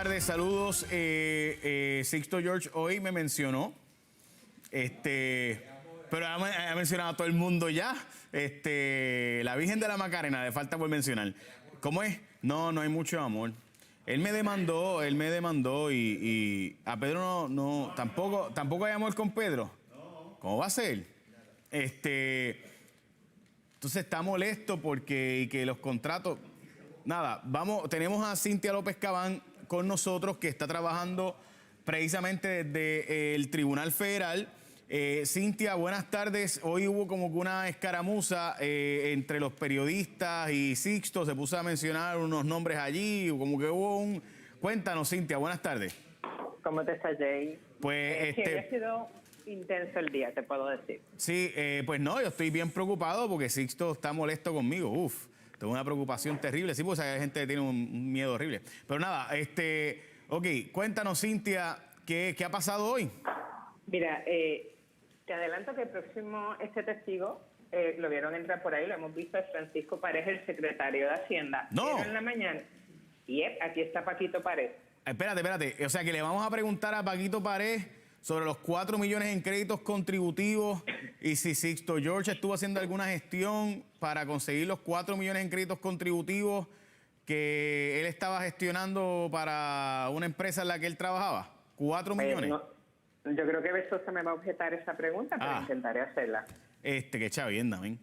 tardes, saludos. Sixto George hoy me mencionó, pero ha mencionado a todo el mundo ya. La Virgen de la Macarena, le falta por mencionar. ¿Cómo es? No hay mucho amor. Él me demandó y a Pedro tampoco hay amor con Pedro. ¿Cómo va a ser? Entonces está molesto porque que los contratos... Nada, tenemos a Cintia López Cabán con nosotros, que está trabajando precisamente desde el Tribunal Federal. Cintia, buenas tardes. Hoy hubo como que una escaramuza entre los periodistas y Sixto. Se puso a mencionar unos nombres allí, como que hubo un... Cuéntanos, Cintia, buenas tardes. ¿Cómo te está, Jay? Pues sí, ha sido intenso el día, te puedo decir. Sí, pues no, yo estoy bien preocupado porque Sixto está molesto conmigo. Uf, tengo una preocupación terrible. Sí, pues hay gente que tiene un miedo horrible. Pero nada, ok, cuéntanos, Cintia, ¿qué ha pasado hoy? Mira, te adelanto que el próximo, testigo, lo vieron entrar por ahí, lo hemos visto, es Francisco Párez, el secretario de Hacienda. No. Pero en la mañana, y aquí está Paquito Párez. Espérate. O sea, que le vamos a preguntar a Paquito Párez sobre los 4 millones en créditos contributivos y si Sixto George estuvo haciendo alguna gestión para conseguir los 4 millones en créditos contributivos que él estaba gestionando para una empresa en la que él trabajaba. 4 millones. No, yo creo que Besosa me va a objetar esa pregunta, pero intentaré hacerla. Qué chavienda, men.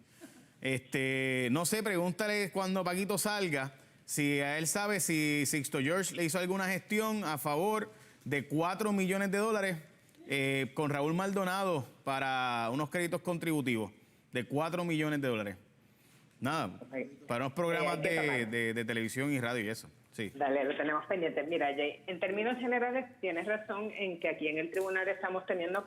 No sé, pregúntale cuando Paquito salga si a él sabe si Sixto George le hizo alguna gestión a favor de 4 millones de dólares con Raúl Maldonado para unos créditos contributivos de 4 millones de dólares. Nada, para unos programas de televisión y radio y eso. Sí. Dale, lo tenemos pendiente. Mira, Jay, en términos generales tienes razón en que aquí en el tribunal estamos teniendo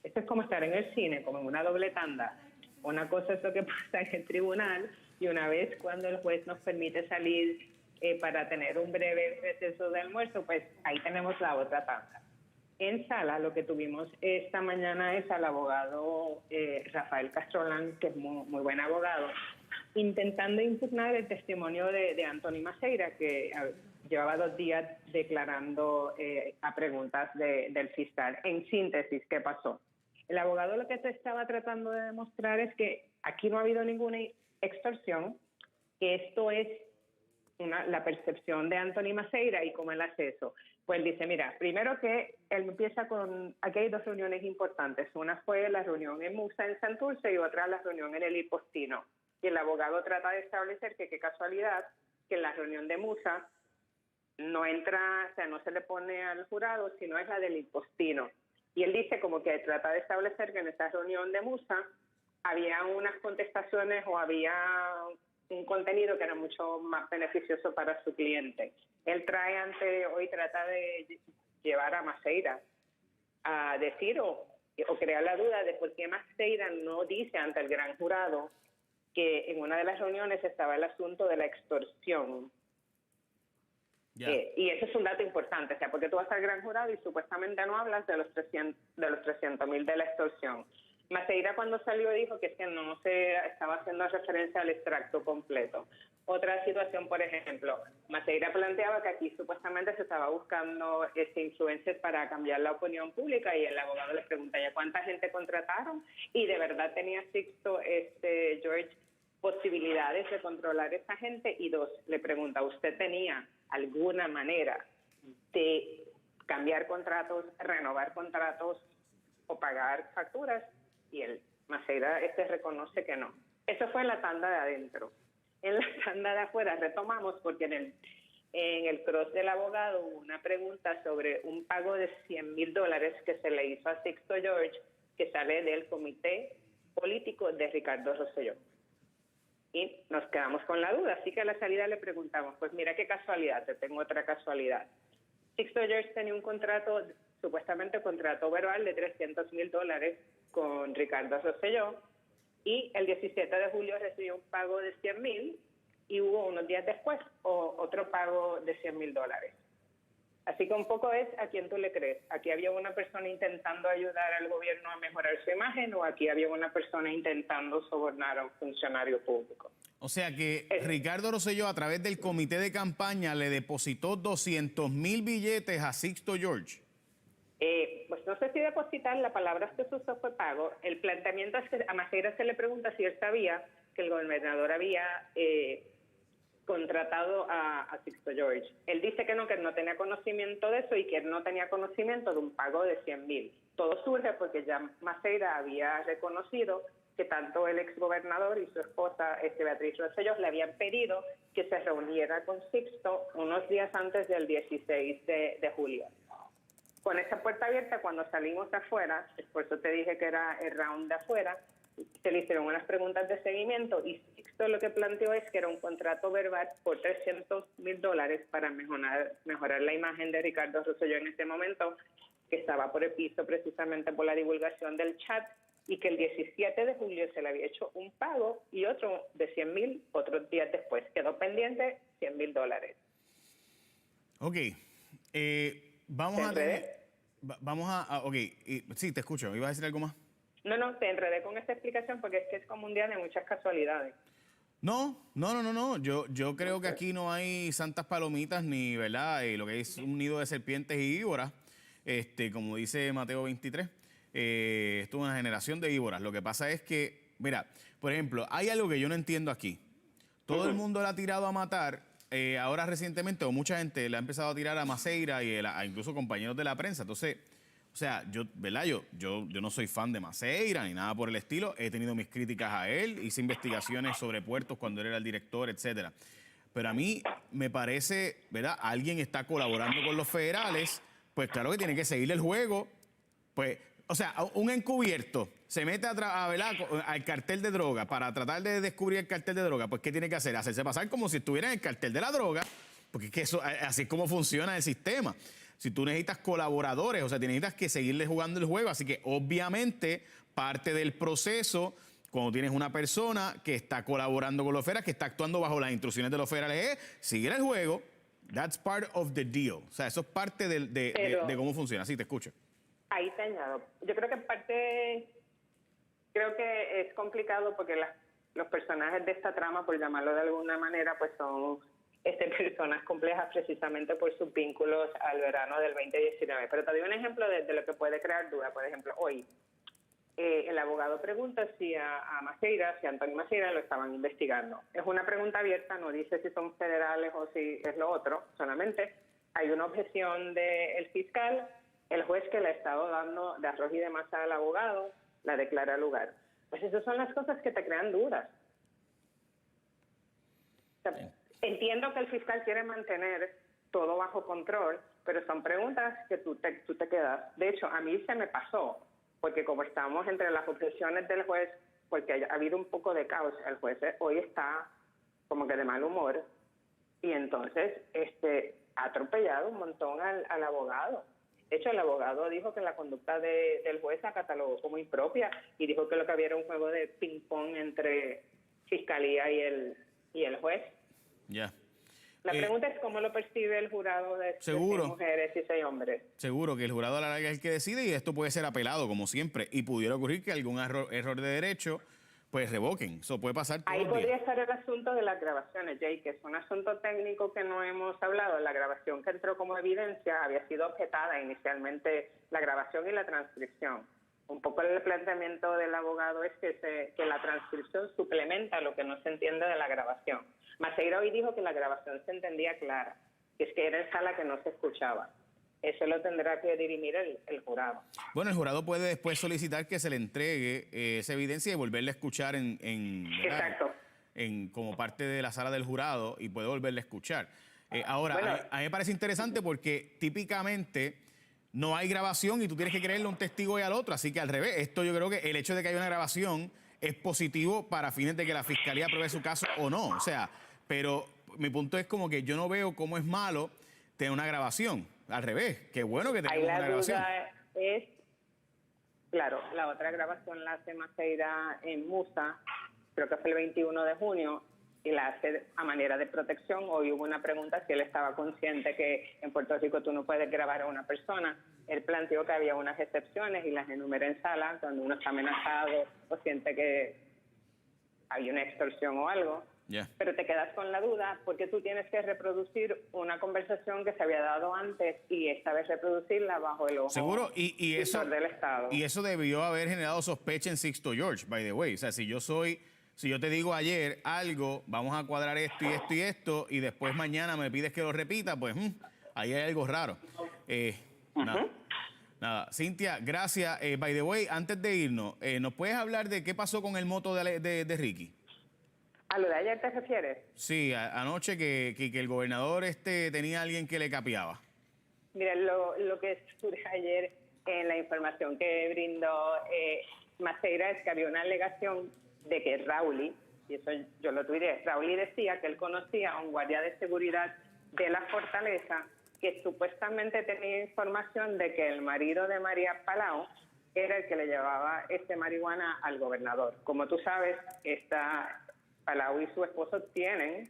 esto es como estar en el cine, como en una doble tanda. Una cosa es lo que pasa en el tribunal y una vez cuando el juez nos permite salir para tener un breve receso de almuerzo, pues ahí tenemos la otra tanda. En sala lo que tuvimos esta mañana es al abogado Rafael Castrolán, que es muy buen abogado, intentando impugnar el testimonio de Anthony Maceira, que llevaba 2 días declarando a preguntas del fiscal. En síntesis, ¿qué pasó? El abogado lo que se estaba tratando de demostrar es que aquí no ha habido ninguna extorsión, que esto es la percepción de Anthony Maceira y cómo él hace eso. Pues dice, mira, primero que él empieza aquí hay 2 reuniones importantes. Una fue la reunión en Musa, en Santurce, y otra la reunión en el Hipostino. Y el abogado trata de establecer que qué casualidad que en la reunión de Musa no entra, o sea, no se le pone al jurado, sino es la del Hipostino. Y él dice como que trata de establecer que en esta reunión de Musa había unas contestaciones o había un contenido que era mucho más beneficioso para su cliente. Él hoy trata de llevar a Maceira a decir o crear la duda de por qué Maceira no dice ante el gran jurado que en una de las reuniones estaba el asunto de la extorsión. Y eso es un dato importante, o sea, porque tú vas al gran jurado y supuestamente no hablas de los 300.000 de la extorsión. Maceira cuando salió dijo que es que no se estaba haciendo referencia al extracto completo. Otra situación, por ejemplo, Maceira planteaba que aquí supuestamente se estaba buscando influencias para cambiar la opinión pública y el abogado le pregunta ya cuánta gente contrataron y de verdad tenía Sixto George posibilidades de controlar a esa gente. Y 2, le pregunta, ¿usted tenía alguna manera de cambiar contratos, renovar contratos o pagar facturas? Y el Maceira reconoce que no. Eso fue en la tanda de adentro. En la tanda de afuera retomamos porque en el cross del abogado hubo una pregunta sobre un pago de $100,000 que se le hizo a Sixto George, que sale del comité político de Ricardo Rosselló. Y nos quedamos con la duda, así que a la salida le preguntamos, pues mira qué casualidad, te tengo otra casualidad. Sixto George tenía un contrato, supuestamente contrato verbal de $300,000 con Ricardo Rosselló, y el 17 de julio recibió un pago de $100,000 y hubo unos días después otro pago de $100,000. Así que un poco es a quién tú le crees. Aquí había una persona intentando ayudar al gobierno a mejorar su imagen o aquí había una persona intentando sobornar a un funcionario público. O sea que Ricardo Rosselló, a través del comité de campaña, le depositó 200,000 billetes a Sixto George. Pues no sé si depositar, la palabra que se usó fue pago. El planteamiento es que a Maceira se le pregunta si él sabía que el gobernador había contratado a Sixto George. Él dice que él no tenía conocimiento de eso y que él no tenía conocimiento de un pago de 100,000. Todo surge porque ya Maceira había reconocido que tanto el exgobernador y su esposa, Beatriz Rosselló, le habían pedido que se reuniera con Sixto unos días antes del 16 de julio. Con esa puerta abierta, cuando salimos afuera, por eso te dije que era el round de afuera, se le hicieron unas preguntas de seguimiento y Sixto lo que planteó es que era un contrato verbal por $300,000 para mejorar la imagen de Ricardo Rosselló en ese momento, que estaba por el piso precisamente por la divulgación del chat, y que el 17 de julio se le había hecho un pago y otro de 100,000 otros días después. Quedó pendiente $100,000. Ok. Ok, sí, te escucho. ¿Ibas a decir algo más? No, te enredé con esta explicación porque es que es como un día de muchas casualidades. No. Yo creo que aquí no hay santas palomitas ni, ¿verdad? Lo que es un nido de serpientes y víboras, como dice Mateo 23. Esto es una generación de víboras. Lo que pasa es que, mira, por ejemplo, hay algo que yo no entiendo aquí. Todo el mundo la ha tirado a matar. Ahora recientemente, o mucha gente le ha empezado a tirar a Maceira y a incluso compañeros de la prensa. Entonces, o sea, ¿verdad? Yo no soy fan de Maceira ni nada por el estilo. He tenido mis críticas a él, hice investigaciones sobre puertos cuando él era el director, etcétera. Pero a mí me parece, ¿verdad? Alguien está colaborando con los federales, pues claro que tiene que seguirle el juego. Pues, o sea, un encubierto se mete ¿verdad? Al cartel de droga para tratar de descubrir el cartel de droga, pues ¿qué tiene que hacer? Hacerse pasar como si estuviera en el cartel de la droga, porque es que eso, así es como funciona el sistema. Si tú necesitas colaboradores, o sea, necesitas que seguirle jugando el juego, así que obviamente parte del proceso, cuando tienes una persona que está colaborando con los federales, que está actuando bajo las instrucciones de los federales, es seguir el juego. That's part of the deal. O sea, eso es parte de cómo funciona. Sí, te escucho. Ahí te añado. Yo creo que en parte, creo que es complicado porque los personajes de esta trama, por llamarlo de alguna manera, pues son personas complejas precisamente por sus vínculos al verano del 2019. Pero te doy un ejemplo de lo que puede crear duda. Por ejemplo, hoy el abogado pregunta si a Maceira, si a Antonio Maceira lo estaban investigando. Es una pregunta abierta, no dice si son federales o si es lo otro, solamente hay una objeción del fiscal. El juez que le ha estado dando de arroz y de masa al abogado la declara lugar. Pues esas son las cosas que te crean dudas. O sea, entiendo que el fiscal quiere mantener todo bajo control, pero son preguntas que tú te quedas. De hecho, a mí se me pasó, porque como estamos entre las objeciones del juez, porque ha habido un poco de caos, el juez hoy está como que de mal humor, y entonces ha atropellado un montón al abogado. De hecho, el abogado dijo que la conducta del juez la catalogó como impropia y dijo que lo que había era un juego de ping-pong entre fiscalía y el juez. Ya. La pregunta es cómo lo percibe el jurado de 6 mujeres y 6 hombres. Seguro que el jurado a la larga es el que decide y esto puede ser apelado, como siempre. Y pudiera ocurrir que algún error de derecho, pues revoquen. Eso puede pasar todo Ahí el día. podría estar el asunto de las grabaciones, Jay, que es un asunto técnico que no hemos hablado. La grabación que entró como evidencia había sido objetada inicialmente, la grabación y la transcripción. Un poco el planteamiento del abogado es que la transcripción suplementa lo que no se entiende de la grabación. Maceira hoy dijo que la grabación se entendía clara, que es que era en sala que no se escuchaba. Eso lo tendrá que dirimir el jurado. Bueno, el jurado puede después solicitar que se le entregue esa evidencia y volverla a escuchar Exacto. como parte de la sala del jurado y puede volverla a escuchar. Ahora, bueno, a mí me parece interesante porque típicamente no hay grabación y tú tienes que creerle a un testigo y al otro. Así que al revés, esto yo creo que el hecho de que haya una grabación es positivo para fines de que la fiscalía apruebe su caso o no. O sea, pero mi punto es como que yo no veo cómo es malo tener una grabación. Al revés, qué bueno que tengamos una grabación. Ahí la duda es, claro, la otra grabación la hace Maceira en Musa, creo que fue el 21 de junio, y la hace a manera de protección. Hoy hubo una pregunta si él estaba consciente que en Puerto Rico tú no puedes grabar a una persona. Él planteó que había unas excepciones y las enumera en sala cuando uno está amenazado o siente que hay una extorsión o algo. Ya. Pero te quedas con la duda porque tú tienes que reproducir una conversación que se había dado antes y esta vez reproducirla bajo el ojo Seguro, y eso del Estado. y eso debió haber generado sospecha en Sixto George, by the way. O sea, si yo te digo ayer algo, vamos a cuadrar esto y esto y esto, y después mañana me pides que lo repita, pues ahí hay algo raro. Nada. Cintia, gracias. By the way, antes de irnos, ¿nos puedes hablar de qué pasó con el moto de Ricky? ¿A lo de ayer te refieres? Sí, anoche que el gobernador tenía a alguien que le capeaba. Mira, lo que surge ayer en la información que brindó Maceira es que había una alegación de que Rauli, y eso yo lo tuiteé, Rauli decía que él conocía a un guardia de seguridad de la Fortaleza que supuestamente tenía información de que el marido de María Palau era el que le llevaba marihuana al gobernador. Como tú sabes, Palau y su esposo tienen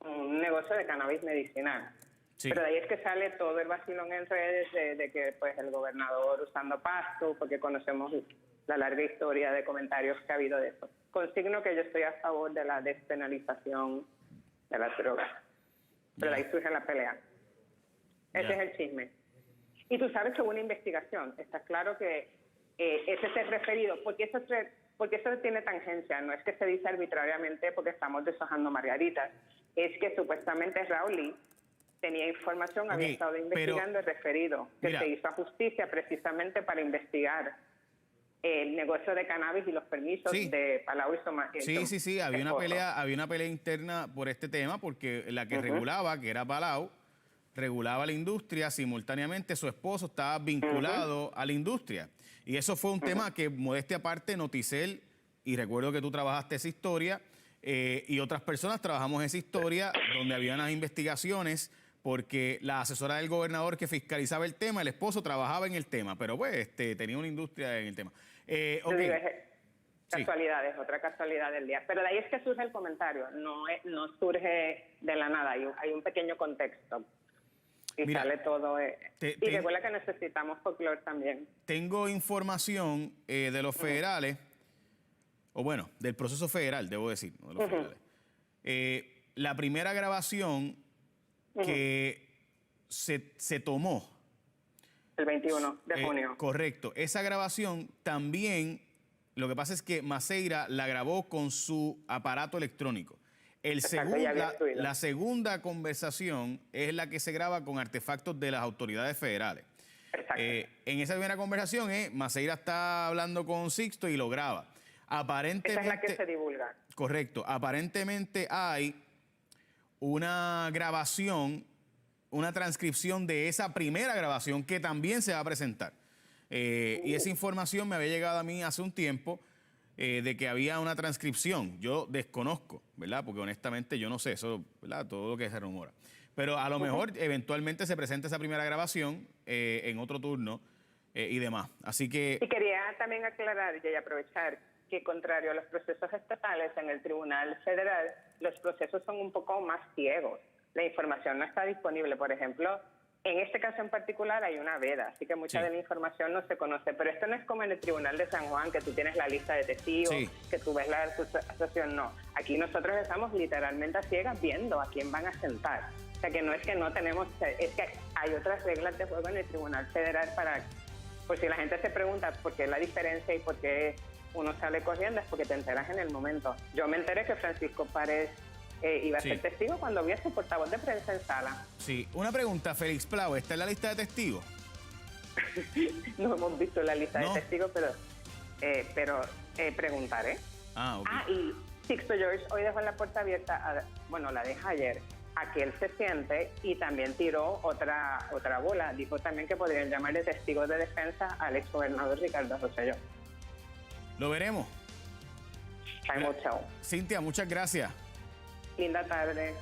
un negocio de cannabis medicinal. Sí. Pero de ahí es que sale todo el vacilón en redes de que pues el gobernador usando pasto, porque conocemos la larga historia de comentarios que ha habido de eso. Consigno que yo estoy a favor de la despenalización de las drogas. Pero de ahí surge la pelea. Ese es el chisme. Y tú sabes que hubo una investigación. Está claro que ese es el referido, porque eso tiene tangencia. No es que se dice arbitrariamente porque estamos deshojando margaritas. Es que supuestamente Rauli tenía información, había estado investigando el referido, que se hizo a justicia precisamente para investigar el negocio de cannabis y los permisos de Palau y su Sí, había una pelea interna por este tema, porque la que regulaba, que era Palau, regulaba la industria, simultáneamente su esposo estaba vinculado a la industria. Y eso fue un tema que, modestia aparte, Noticel, y recuerdo que tú trabajaste esa historia, y otras personas trabajamos esa historia, donde había unas investigaciones, porque la asesora del gobernador que fiscalizaba el tema, el esposo trabajaba en el tema, pero pues tenía una industria en el tema. Casualidades, otra casualidad del día. Pero de ahí es que surge el comentario, no surge de la nada, hay un pequeño contexto. Y sale todo. Y recuerda que necesitamos folclore también. Tengo información de los federales, o bueno, del proceso federal, debo decir, no de los federales. La primera grabación que se tomó. El 21 de junio. Correcto. Esa grabación también, lo que pasa es que Maceira la grabó con su aparato electrónico. La segunda conversación es la que se graba con artefactos de las autoridades federales. En esa primera conversación, Maceira está hablando con Sixto y lo graba. Aparentemente, esa es la que se divulga. Correcto. Aparentemente hay una grabación, una transcripción de esa primera grabación que también se va a presentar. Y esa información me había llegado a mí hace un tiempo, de que había una transcripción. Yo desconozco, ¿verdad? Porque honestamente yo no sé eso, ¿verdad? Todo lo que se rumora. Pero a lo mejor eventualmente se presenta esa primera grabación en otro turno y demás. Así que... Y quería también aclarar y aprovechar que contrario a los procesos estatales en el Tribunal Federal, los procesos son un poco más ciegos. La información no está disponible. Por ejemplo, en este caso en particular hay una veda, así que mucha de la información no se conoce. Pero esto no es como en el Tribunal de San Juan, que tú tienes la lista de testigos, que tú ves la asociación. No, aquí nosotros estamos literalmente a ciegas viendo a quién van a sentar. O sea, que no es que no tenemos, es que hay otras reglas de juego en el Tribunal Federal para, por si la gente se pregunta por qué la diferencia y por qué uno sale corriendo, es porque te enteras en el momento. Yo me enteré que Francisco Párez iba a ser testigo cuando vi a su portavoz de prensa en sala. Sí, una pregunta, Félix Plau, ¿está en la lista de testigos? No hemos visto la lista de testigos, pero preguntaré. Y Sixto George hoy dejó la puerta abierta, la deja ayer, a que él se siente, y también tiró otra bola. Dijo también que podrían llamar de testigos de defensa al exgobernador Ricardo Rosselló. Lo veremos. Chao. Cintia, muchas gracias. Linda tarde.